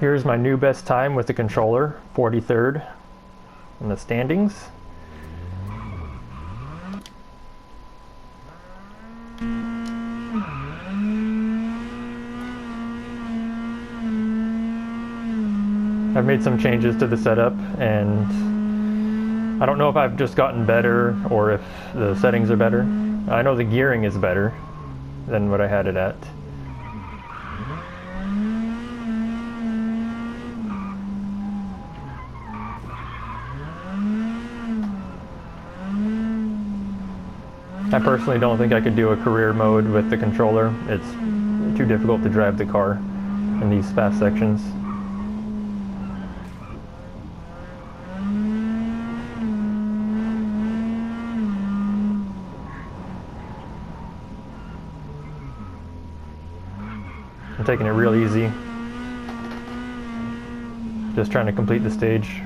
Here's my new best time with the controller, 43rd in the standings. I've made some changes to the setup, and I don't know if I've just gotten better or if the settings are better. I know the gearing is better than what I had it at. I personally don't think I could do a career mode with the controller. It's too difficult to drive the car in these fast sections. I'm taking it real easy. Just trying to complete the stage.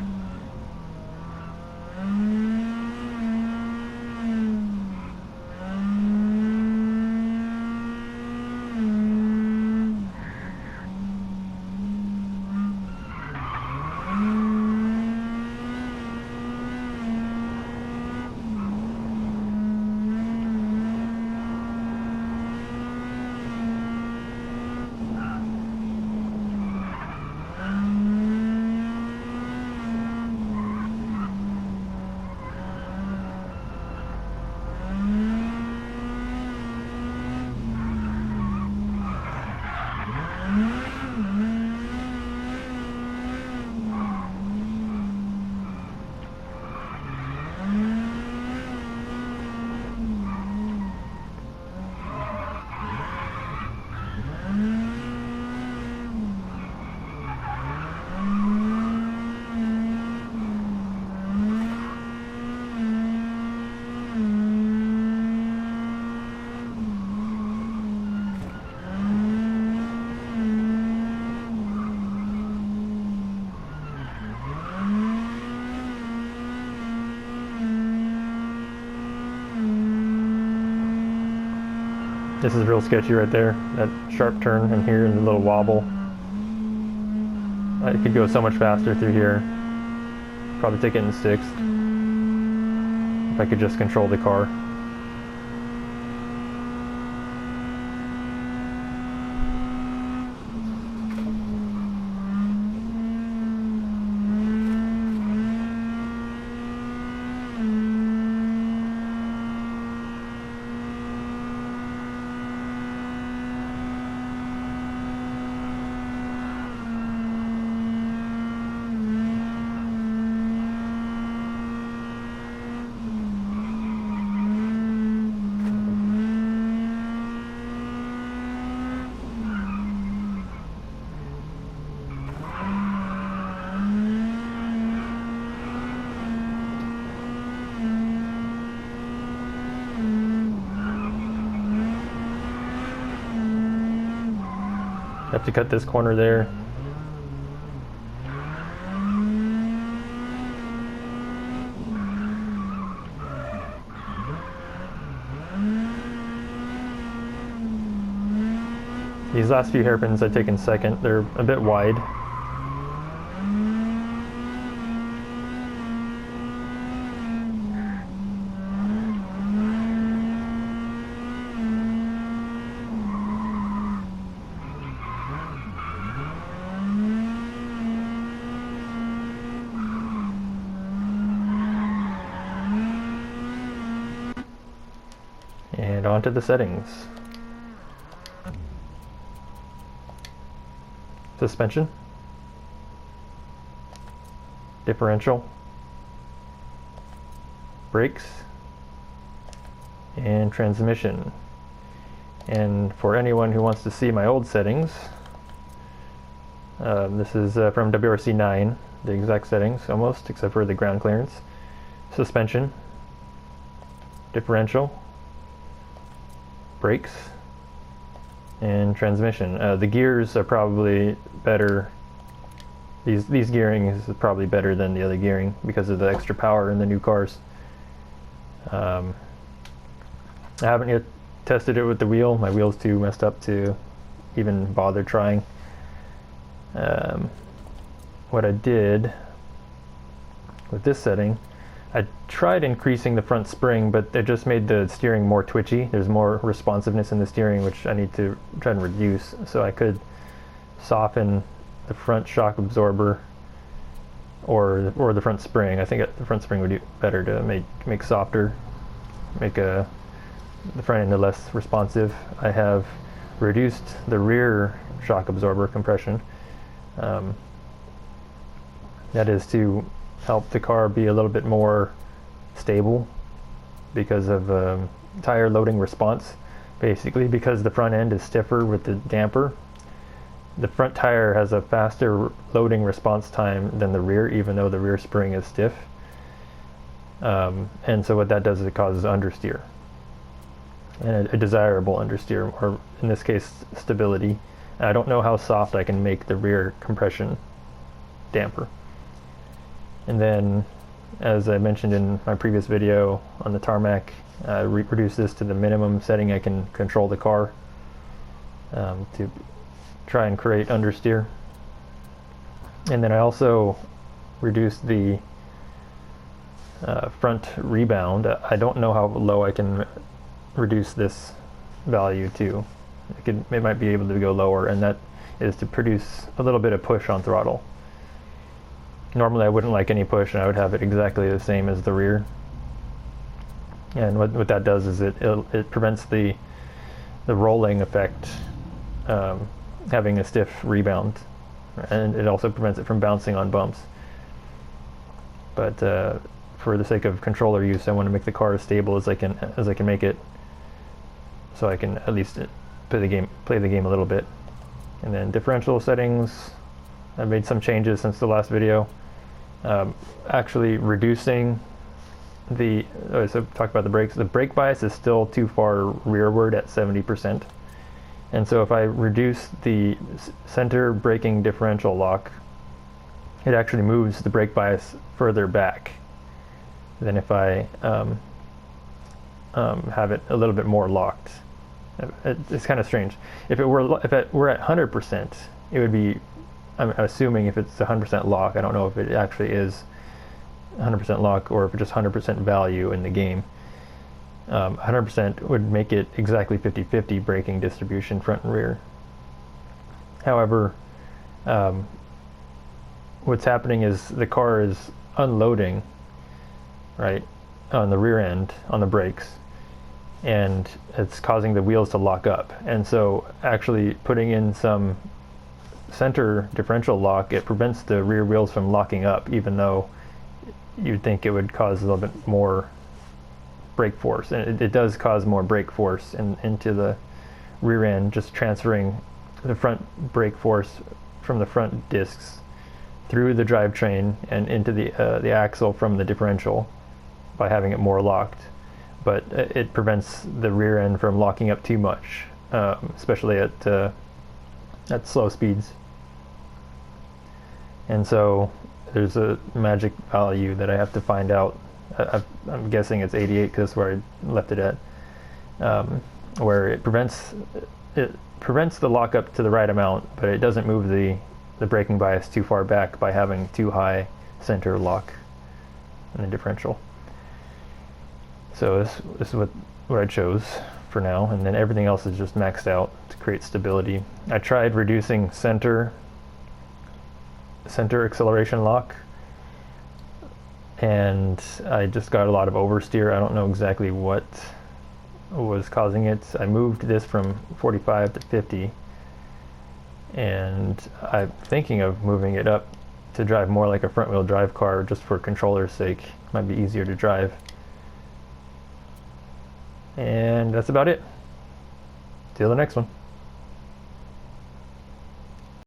This is real sketchy right there, that sharp turn in here and the little wobble. I could go so much faster through here. Probably take it in 6th. If I could just control the car. Have to cut this corner there. These last few hairpins I take in 2nd. They're a bit wide. And on to the settings. Suspension, differential, brakes, and transmission. And for anyone who wants to see my old settings, this is from WRC 9, the exact settings almost, except for the ground clearance. Suspension, differential, brakes, and transmission. The gears are probably better. These gearing is probably better than the other gearing because of the extra power in the new cars. I haven't yet tested it with the wheel. My wheel's too messed up to even bother trying. what I did with this setting, I tried increasing the front spring, but it just made the steering more twitchy. There's more responsiveness in the steering, which I need to try and reduce. So I could soften the front shock absorber or the front spring. I think the front spring would do better to make softer, make the front end less responsive. I have reduced the rear shock absorber compression. That is to help the car be a little bit more stable because of tire loading response. Basically, because the front end is stiffer with the damper, the front tire has a faster loading response time than the rear, even though the rear spring is stiff. And so what that does is it causes understeer, and a desirable understeer, or in this case, stability. And I don't know how soft I can make the rear compression damper. And then, as I mentioned in my previous video on the Tarmac, reduce this to the minimum setting I can control the car to try and create understeer. And then I also reduced the front rebound. I don't know how low I can reduce this value to. It might be able to go lower, and that is to produce a little bit of push on throttle. Normally I wouldn't like any push, and I would have it exactly the same as the rear. And what that does is it prevents the rolling effect, having a stiff rebound, and it also prevents it from bouncing on bumps. But for the sake of controller use, I want to make the car as stable as I can make it, so I can at least play the game a little bit. And then differential settings, I've made some changes since the last video. Actually reducing so talk about the brakes. The brake bias is still too far rearward at 70%. And so if I reduce the center braking differential lock, it actually moves the brake bias further back than if I have it a little bit more locked. It's kind of strange. If it were at 100%, it would be, I'm assuming if it's 100% lock, I don't know if it actually is 100% lock or if it's just 100% value in the game. 100% would make it exactly 50-50 braking distribution front and rear. However, what's happening is the car is unloading, right, on the rear end, on the brakes, and it's causing the wheels to lock up. And so actually putting in some center differential lock, it prevents the rear wheels from locking up, even though you'd think it would cause a little bit more brake force. And it does cause more brake force into the rear end, just transferring the front brake force from the front discs through the drivetrain and into the axle from the differential by having it more locked. But it prevents the rear end from locking up too much, especially at slow speeds. And so there's a magic value that I have to find out. I'm guessing it's 88 because that's where I left it at, where it prevents the lockup to the right amount, but it doesn't move the braking bias too far back by having too high center lock in the differential. So this is what I chose for now, and then everything else is just maxed out to create stability. I tried reducing center acceleration lock, and I just got a lot of oversteer. I don't know exactly what was causing it. I moved this from 45 to 50, and I'm thinking of moving it up to drive more like a front-wheel drive car, just for controller's sake. Might be easier to drive. And that's about it. Till the next one.